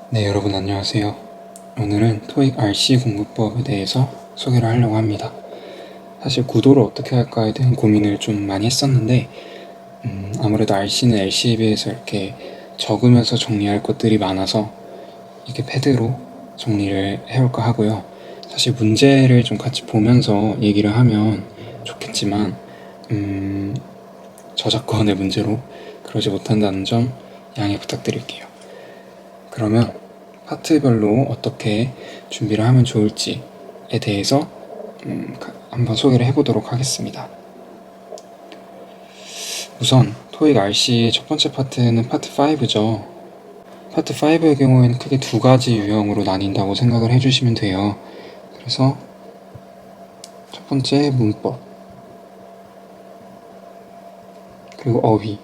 네, 여러분 안녕하세요. 오늘은 토익 RC 공부법에 대해서 소개를 하려고 합니다. 사실 구도를 어떻게 할까에 대한 고민을 좀 많이 했었는데 아무래도 RC는 LC에 비해서 이렇게 적으면서 정리할 것들이 많아서 이렇게 패드로 정리를 해볼까 하고요. 사실 문제를 좀 같이 보면서 얘기를 하면 좋겠지만 저작권의 문제로 그러지 못한다는 점 양해 부탁드릴게요. 그러면 파트별로 어떻게 준비를 하면 좋을지에 대해서 한번 소개를 해보도록 하겠습니다. 우선 토익 RC의 첫 번째 파트는 파트 5죠. 파트 5의 경우에는 크게 두 가지 유형으로 나뉜다고 생각을 해주시면 돼요. 그래서 첫 번째 문법, 그리고 어휘,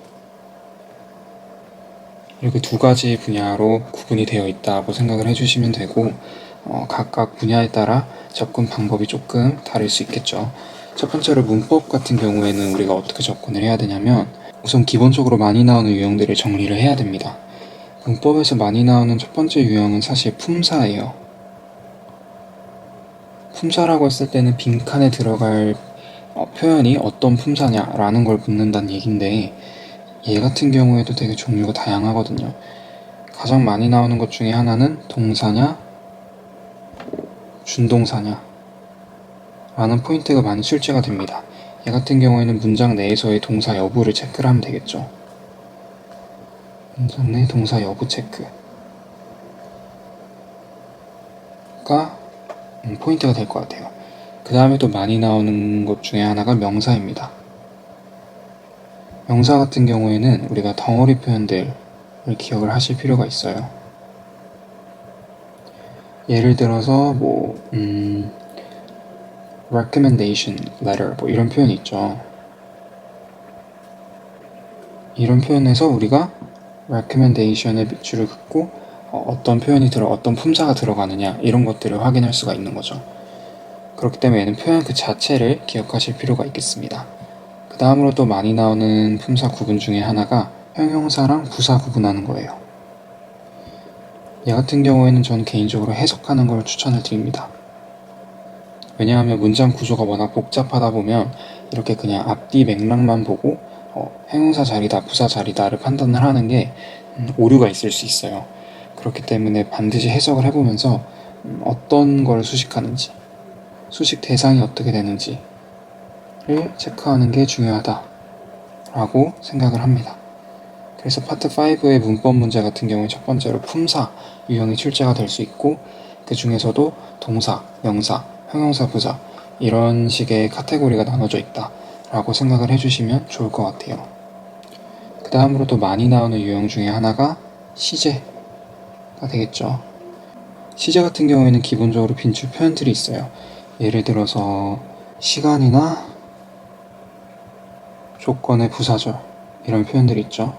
이렇게 두 가지 분야로 구분이 되어 있다고 생각을 해주시면 되고 각각 분야에 따라 접근 방법이 조금 다를 수 있겠죠. 첫 번째로 문법 같은 경우에는 우리가 어떻게 접근을 해야 되냐면 우선 기본적으로 많이 나오는 유형들을 정리를 해야 됩니다. 문법에서 많이 나오는 첫 번째 유형은 사실 품사예요. 품사라고 했을 때는 빈칸에 들어갈 표현이 어떤 품사냐라는 걸 묻는다는 얘기인데 얘 같은 경우에도 되게 종류가 다양하거든요. 가장 많이 나오는 것 중에 하나는 동사냐, 준동사냐 라는 포인트가 많이 출제가 됩니다. 얘 같은 경우에는 문장 내에서의 동사 여부를 체크를 하면 되겠죠. 문장 내 동사 여부 체크가 포인트가 될 것 같아요. 그 다음에 또 많이 나오는 것 중에 하나가 명사입니다. 명사 같은 경우에는 우리가 덩어리 표현들을 기억을 하실 필요가 있어요. 예를 들어서 recommendation letter 이런 표현이 있죠. 이런 표현에서 우리가 recommendation의 줄을 긋고 어떤 표현이 어떤 품사가 들어가느냐 이런 것들을 확인할 수가 있는 거죠. 그렇기 때문에 얘는 표현 그 자체를 기억하실 필요가 있겠습니다. 그 다음으로 또 많이 나오는 품사 구분 중에 하나가 형용사랑 부사 구분하는 거예요. 얘 같은 경우에는 저는 개인적으로 해석하는 걸 추천을 드립니다. 왜냐하면 문장 구조가 워낙 복잡하다 보면 이렇게 그냥 앞뒤 맥락만 보고 형용사 자리다, 부사 자리다를 판단을 하는 게 오류가 있을 수 있어요. 그렇기 때문에 반드시 해석을 해보면서 어떤 걸 수식하는지, 수식 대상이 어떻게 되는지를 체크하는 게 중요하다라고 생각을 합니다. 그래서 파트 5의 문법 문제 같은 경우에 첫 번째로 품사 유형이 출제가 될 수 있고 그 중에서도 동사, 명사, 형용사, 부사 이런 식의 카테고리가 나눠져 있다라고 생각을 해주시면 좋을 것 같아요. 그 다음으로 또 많이 나오는 유형 중에 하나가 시제가 되겠죠. 시제 같은 경우에는 기본적으로 빈줄 표현들이 있어요. 예를 들어서 시간이나 조건의 부사절 이런 표현들이 있죠.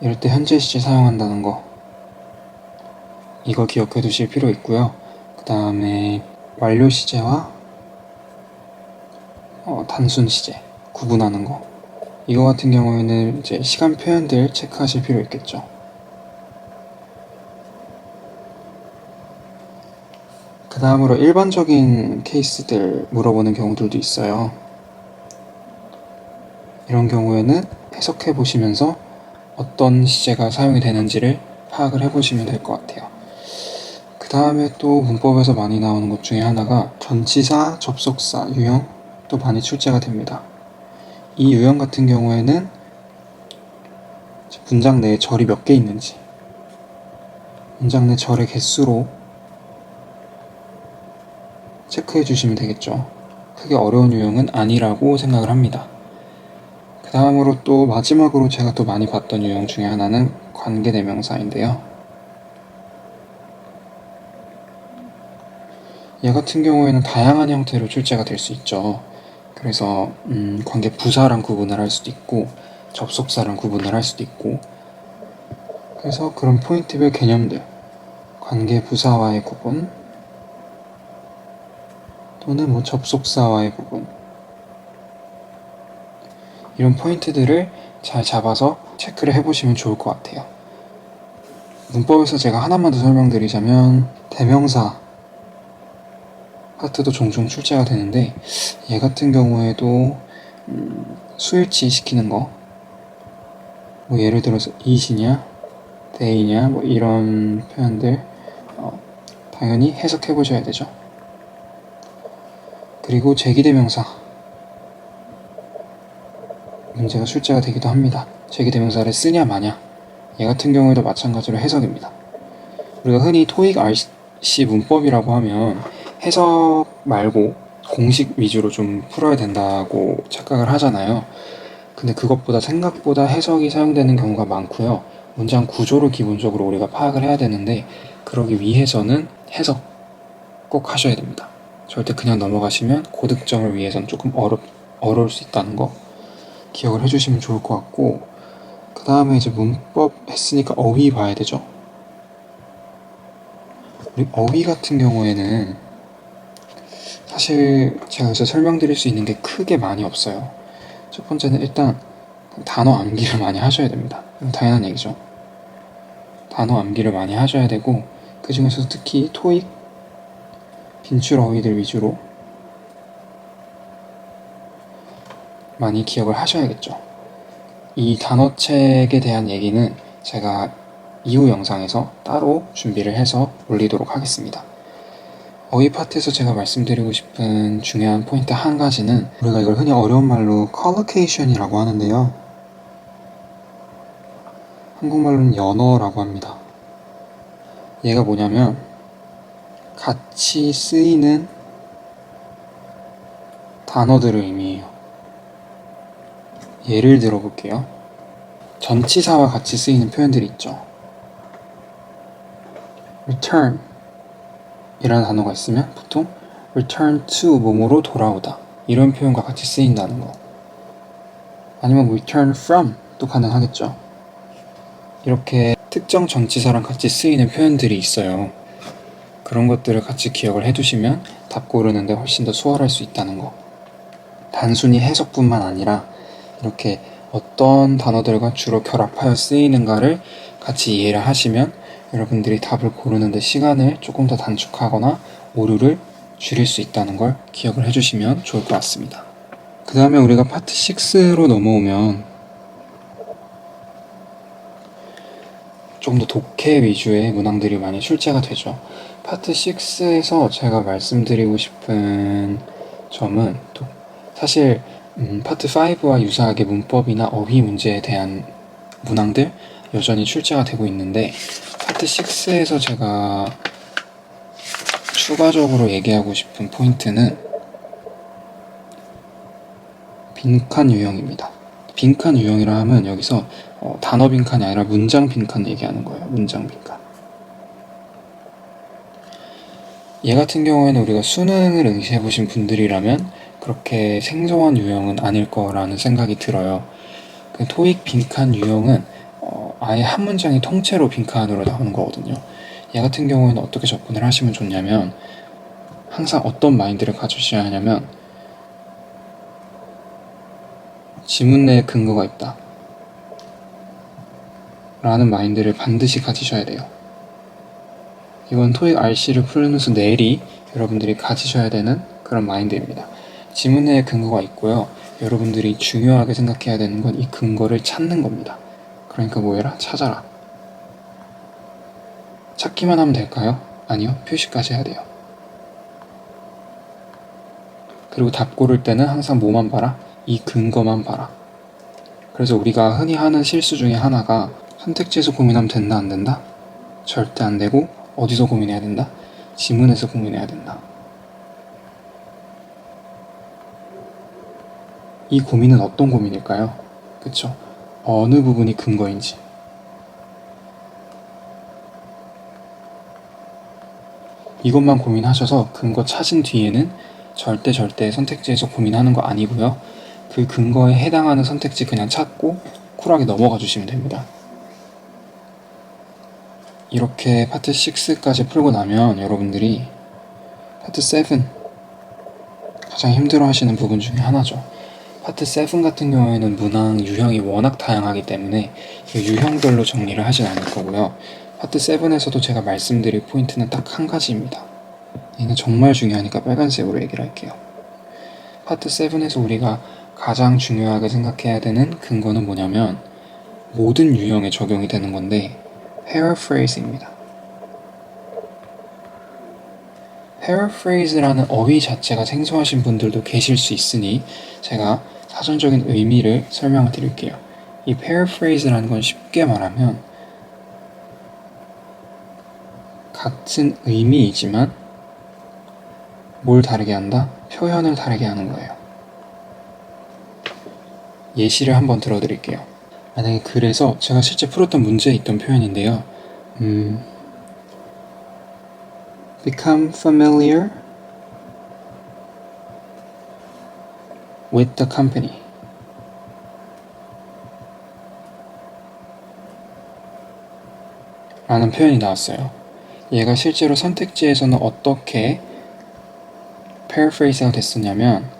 이럴 때 현재 시제 사용한다는 거 이거 기억해 두실 필요 있고요. 그 다음에 완료 시제와 단순 시제 구분하는 거 이거 같은 경우에는 이제 시간 표현들 체크하실 필요 있겠죠. 그 다음으로 일반적인 케이스들 물어보는 경우들도 있어요. 이런 경우에는 해석해 보시면서 어떤 시제가 사용이 되는지를 파악을 해보시면 될 것 같아요. 그 다음에 또 문법에서 많이 나오는 것 중에 하나가 전치사, 접속사 유형도 많이 출제가 됩니다. 이 유형 같은 경우에는 문장 내에 절이 몇 개 있는지 문장 내 절의 개수로 체크해 주시면 되겠죠. 크게 어려운 유형은 아니라고 생각을 합니다. 그 다음으로 또 마지막으로 제가 또 많이 봤던 유형 중에 하나는 관계대명사인데요. 얘 같은 경우에는 다양한 형태로 출제가 될 수 있죠. 그래서 관계 부사랑 구분을 할 수도 있고 접속사랑 구분을 할 수도 있고 그래서 그런 포인트별 개념들 관계 부사와의 구분 또는 접속사와의 구분 이런 포인트들을 잘 잡아서 체크를 해보시면 좋을 것 같아요. 문법에서 제가 하나만 더 설명드리자면 대명사 파트도 종종 출제가 되는데 얘 같은 경우에도 수일치 시키는 거, 뭐 예를 들어서 it이냐 they냐 뭐 이런 표현들 당연히 해석해 보셔야 되죠. 그리고 제기대명사 문제가 출제가 되기도 합니다. 제기대명사를 쓰냐 마냐, 얘 같은 경우에도 마찬가지로 해석입니다. 우리가 흔히 토익 RC 문법이라고 하면 해석 말고 공식 위주로 좀 풀어야 된다고 착각을 하잖아요. 근데 그것보다 생각보다 해석이 사용되는 경우가 많고요. 문장 구조를 기본적으로 우리가 파악을 해야 되는데 그러기 위해서는 해석 꼭 하셔야 됩니다. 절대 그냥 넘어가시면 고득점을 위해서는 조금 어려울 수 있다는 거 기억을 해주시면 좋을 것 같고, 그 다음에 이제 문법 했으니까 어휘 봐야 되죠. 우리 어휘 같은 경우에는 사실 제가 여기서 설명드릴 수 있는 게 크게 많이 없어요. 첫 번째는 일단 단어 암기를 많이 하셔야 됩니다. 당연한 얘기죠. 단어 암기를 많이 하셔야 되고, 그 중에서 특히 토익 빈출 어휘들 위주로 많이 기억을 하셔야겠죠. 이 단어책에 대한 얘기는 제가 이후 영상에서 따로 준비를 해서 올리도록 하겠습니다. 어휘 파트에서 제가 말씀드리고 싶은 중요한 포인트 한 가지는 우리가 이걸 흔히 어려운 말로 collocation이라고 하는데요. 한국말로는 연어라고 합니다. 얘가 뭐냐면 같이 쓰이는 단어들을 의미해요. 예를 들어 볼게요. 전치사와 같이 쓰이는 표현들이 있죠. return 이라는 단어가 있으면 보통 return to 뭐뭐로 돌아오다 이런 표현과 같이 쓰인다는 거. 아니면 return from 도 가능하겠죠. 이렇게 특정 전치사랑 같이 쓰이는 표현들이 있어요. 그런 것들을 같이 기억을 해두시면 답 고르는데 훨씬 더 수월할 수 있다는 거. 단순히 해석뿐만 아니라 이렇게 어떤 단어들과 주로 결합하여 쓰이는가를 같이 이해를 하시면 여러분들이 답을 고르는데 시간을 조금 더 단축하거나 오류를 줄일 수 있다는 걸 기억을 해주시면 좋을 것 같습니다. 그 다음에 우리가 파트 6로 넘어오면 좀 더 독해 위주의 문항들이 많이 출제가 되죠. 파트 6에서 제가 말씀드리고 싶은 점은 사실 파트 5와 유사하게 문법이나 어휘 문제에 대한 문항들 여전히 출제가 되고 있는데, 파트 6에서 제가 추가적으로 얘기하고 싶은 포인트는 빈칸 유형입니다. 빈칸 유형이라 하면 여기서 단어 빈칸이 아니라 문장 빈칸 얘기하는 거예요. 문장 빈칸. 얘 같은 경우에는 우리가 수능을 응시해 보신 분들이라면 그렇게 생소한 유형은 아닐 거라는 생각이 들어요. 그 토익 빈칸 유형은 아예 한 문장이 통째로 빈칸으로 나오는 거거든요. 얘 같은 경우에는 어떻게 접근을 하시면 좋냐면 항상 어떤 마인드를 가지셔야 하냐면 지문 내에 근거가 있다 라는 마인드를 반드시 가지셔야 돼요. 이건 토익 RC를 풀면서 내리 여러분들이 가지셔야 되는 그런 마인드입니다. 지문 내에 근거가 있고요. 여러분들이 중요하게 생각해야 되는 건 이 근거를 찾는 겁니다. 그러니까 뭐해라? 찾아라. 찾기만 하면 될까요? 아니요. 표시까지 해야 돼요. 그리고 답 고를 때는 항상 뭐만 봐라? 이 근거만 봐라. 그래서 우리가 흔히 하는 실수 중에 하나가 선택지에서 고민하면 된다 안 된다? 절대 안 되고, 어디서 고민해야 된다? 지문에서 고민해야 된다. 이 고민은 어떤 고민일까요? 그쵸? 어느 부분이 근거인지. 이것만 고민하셔서 근거 찾은 뒤에는 절대 선택지에서 고민하는 거 아니고요. 그 근거에 해당하는 선택지 그냥 찾고 쿨하게 넘어가 주시면 됩니다. 이렇게 파트 6까지 풀고 나면 여러분들이 파트 7 가장 힘들어 하시는 부분 중에 하나죠. 파트 7 같은 경우에는 문항 유형이 워낙 다양하기 때문에 그 유형별로 정리를 하진 않을 거고요. 파트 7에서도 제가 말씀드릴 포인트는 딱 한 가지입니다. 얘는 정말 중요하니까 빨간색으로 얘기를 할게요. 파트 7에서 우리가 가장 중요하게 생각해야 되는 근거는 뭐냐면 모든 유형에 적용이 되는 건데 paraphrase입니다. paraphrase라는 어휘 자체가 생소하신 분들도 계실 수 있으니 제가 사전적인 의미를 설명을 드릴게요. 이 paraphrase라는 건 쉽게 말하면 같은 의미이지만 뭘 다르게 한다? 표현을 다르게 하는 거예요. 예시를 한번 들어드릴게요. 만약에 그래서 제가 실제 풀었던 문제에 있던 표현인데요. Become familiar with the company. 라는 표현이 나왔어요. 얘가 실제로 선택지에서는 어떻게 paraphrase가 됐었냐면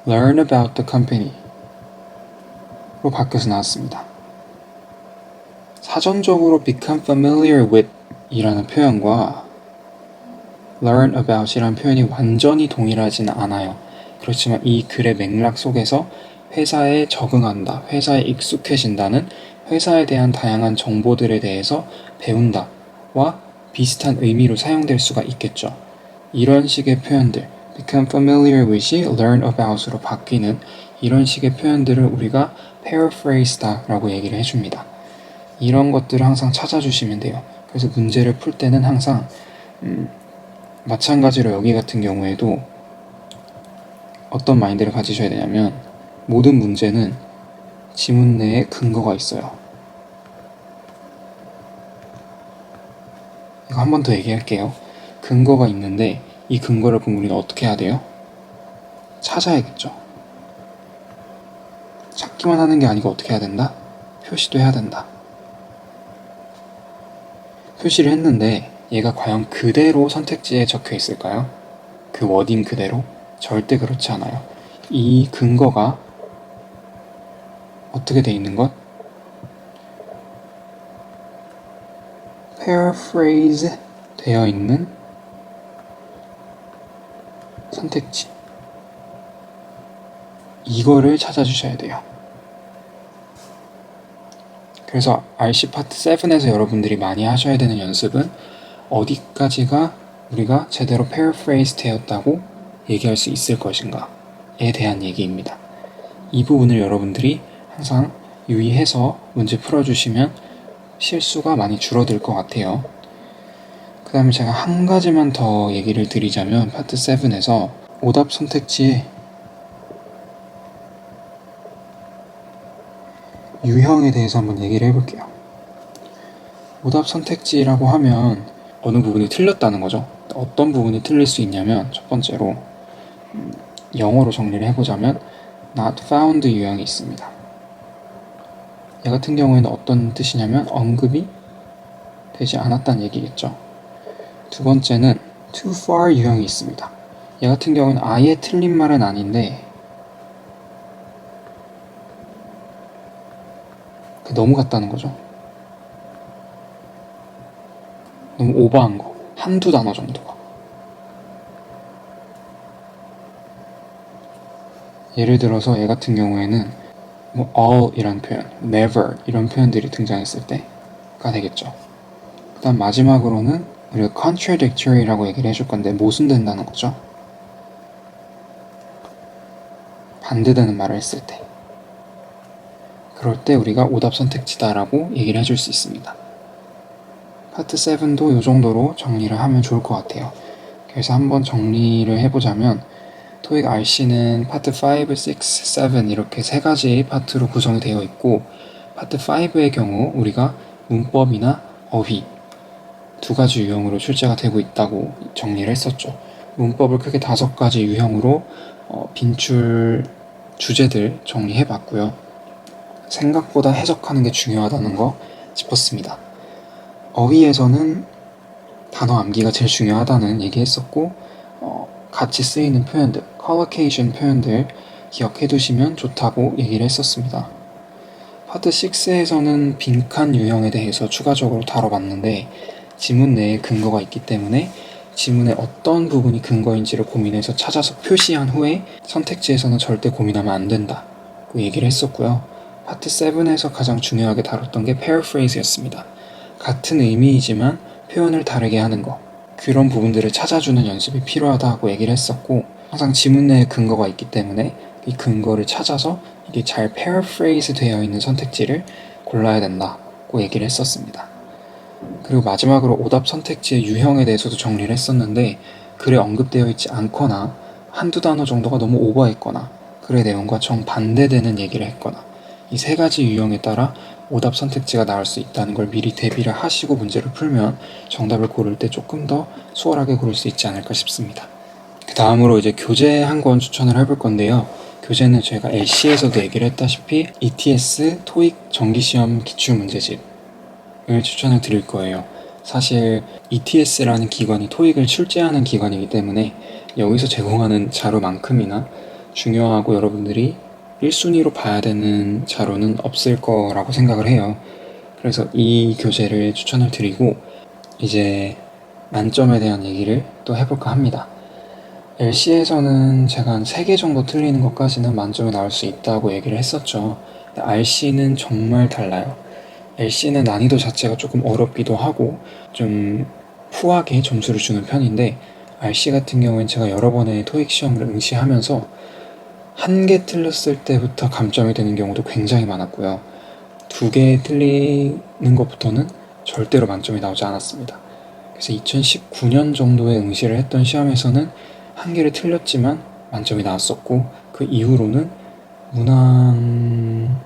learn about the company 로 바뀌어서 나왔습니다. 사전적으로 become familiar with 이라는 표현과 learn about 이라는 표현이 완전히 동일하지는 않아요. 그렇지만 이 글의 맥락 속에서 회사에 적응한다, 회사에 익숙해진다는 회사에 대한 다양한 정보들에 대해서 배운다와 비슷한 의미로 사용될 수가 있겠죠. 이런 식의 표현들, become familiar with이 learn about으로 바뀌는 이런 식의 표현들을 우리가 paraphrase다 라고 얘기를 해줍니다. 이런 것들을 항상 찾아주시면 돼요. 그래서 문제를 풀 때는 항상 마찬가지로 여기 같은 경우에도 어떤 마인드를 가지셔야 되냐면 모든 문제는 지문 내에 근거가 있어요. 이거 한 번 더 얘기할게요. 근거가 있는데 이 근거를 그럼 우리는 어떻게 해야 돼요? 찾아야겠죠. 찾기만 하는 게 아니고 어떻게 해야 된다? 표시도 해야 된다. 표시를 했는데 얘가 과연 그대로 선택지에 적혀 있을까요? 그 워딩 그대로? 절대 그렇지 않아요. 이 근거가 어떻게 돼 있는 것? paraphrase 되어 있는 선택지. 이거를 찾아주셔야 돼요. 그래서 RC 파트 7에서 여러분들이 많이 하셔야 되는 연습은 어디까지가 우리가 제대로 paraphrase 되었다고 얘기할 수 있을 것인가에 대한 얘기입니다. 이 부분을 여러분들이 항상 유의해서 문제 풀어주시면 실수가 많이 줄어들 것 같아요. 그 다음에 제가 한 가지만 더 얘기를 드리자면 파트 7에서 오답 선택지에 유형에 대해서 한번 얘기를 해볼게요. 오답 선택지라고 하면 어느 부분이 틀렸다는 거죠. 어떤 부분이 틀릴 수 있냐면 첫 번째로 영어로 정리를 해보자면 not found 유형이 있습니다. 얘 같은 경우에는 어떤 뜻이냐면 언급이 되지 않았다는 얘기겠죠. 두 번째는 too far 유형이 있습니다. 얘 같은 경우는 아예 틀린 말은 아닌데 너무 같다는 거죠. 너무 오버한 거. 한두 단어 정도가. 예를 들어서 얘 같은 경우에는 뭐 all 이란 표현, never 이런 표현들이 등장했을 때가 되겠죠. 그 다음 마지막으로는 우리가 contradictory라고 얘기를 해줄 건데 모순된다는 거죠. 반대되는 말을 했을 때. 그럴 때 우리가 오답 선택지다라고 얘기를 해줄 수 있습니다. 파트 7도 이 정도로 정리를 하면 좋을 것 같아요. 그래서 한번 정리를 해보자면 토익 RC는 파트 5, 6, 7 이렇게 세 가지 파트로 구성이 되어 있고 파트 5의 경우 우리가 문법이나 어휘 두 가지 유형으로 출제가 되고 있다고 정리를 했었죠. 문법을 크게 5가지 유형으로 빈출 주제들 정리해봤고요. 생각보다 해석하는 게 중요하다는 거 짚었습니다. 어휘에서는 단어 암기가 제일 중요하다는 얘기했었고 같이 쓰이는 표현들, collocation 표현들 기억해 두시면 좋다고 얘기를 했었습니다. 파트 6에서는 빈칸 유형에 대해서 추가적으로 다뤄봤는데 지문 내에 근거가 있기 때문에 지문의 어떤 부분이 근거인지를 고민해서 찾아서 표시한 후에 선택지에서는 절대 고민하면 안 된다고 얘기를 했었고요. 파트 7에서 가장 중요하게 다뤘던 게 paraphrase였습니다. 같은 의미이지만 표현을 다르게 하는 거, 그런 부분들을 찾아주는 연습이 필요하다고 얘기를 했었고, 항상 지문 내에 근거가 있기 때문에 이 근거를 찾아서 이게 잘 paraphrase 되어 있는 선택지를 골라야 된다고 얘기를 했었습니다. 그리고 마지막으로 오답 선택지의 유형에 대해서도 정리를 했었는데, 글에 언급되어 있지 않거나 한두 단어 정도가 너무 오버했거나 글의 내용과 정반대되는 얘기를 했거나 이 세 가지 유형에 따라 오답 선택지가 나올 수 있다는 걸 미리 대비를 하시고 문제를 풀면 정답을 고를 때 조금 더 수월하게 고를 수 있지 않을까 싶습니다. 그 다음으로 이제 교재 한 권 추천을 해볼 건데요. 교재는 저희가 LC에서도 얘기를 했다시피 ETS 토익 정기시험 기출문제집을 추천을 드릴 거예요. 사실 ETS라는 기관이 토익을 출제하는 기관이기 때문에 여기서 제공하는 자료만큼이나 중요하고 여러분들이 1순위로 봐야 되는 자료는 없을 거라고 생각을 해요. 그래서 이 교재를 추천을 드리고 이제 만점에 대한 얘기를 또 해볼까 합니다. LC에서는 제가 한 3개 정도 틀리는 것까지는 만점에 나올 수 있다고 얘기를 했었죠. 근데 RC는 정말 달라요. LC는 난이도 자체가 조금 어렵기도 하고 좀 후하게 점수를 주는 편인데 RC 같은 경우엔 제가 여러 번의 토익 시험을 응시하면서 한 개 틀렸을 때부터 감점이 되는 경우도 굉장히 많았고요. 2개 틀리는 것부터는 절대로 만점이 나오지 않았습니다. 그래서 2019년 정도에 응시를 했던 시험에서는 한 개를 틀렸지만 만점이 나왔었고, 그 이후로는 한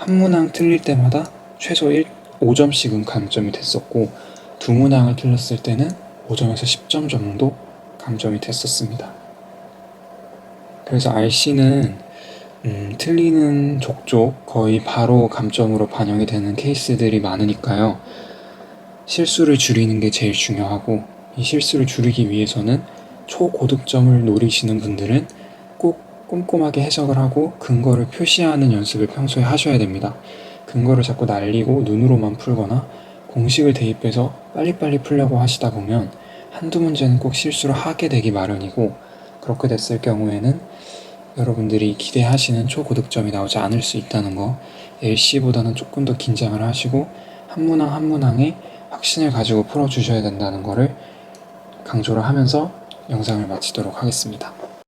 문항 틀릴 때마다 최소 5점씩은 감점이 됐었고, 2문항을 틀렸을 때는 5점에서 10점 정도 감점이 됐었습니다. 그래서 RC는 틀리는 족족 거의 바로 감점으로 반영이 되는 케이스들이 많으니까요. 실수를 줄이는 게 제일 중요하고, 이 실수를 줄이기 위해서는 초고득점을 노리시는 분들은 꼭 꼼꼼하게 해석을 하고 근거를 표시하는 연습을 평소에 하셔야 됩니다. 근거를 자꾸 날리고 눈으로만 풀거나 공식을 대입해서 빨리빨리 풀려고 하시다 보면 한두 문제는 꼭 실수를 하게 되기 마련이고, 그렇게 됐을 경우에는 여러분들이 기대하시는 초고득점이 나오지 않을 수 있다는 거, LC보다는 조금 더 긴장을 하시고 한 문항 한 문항에 확신을 가지고 풀어주셔야 된다는 거를 강조를 하면서 영상을 마치도록 하겠습니다.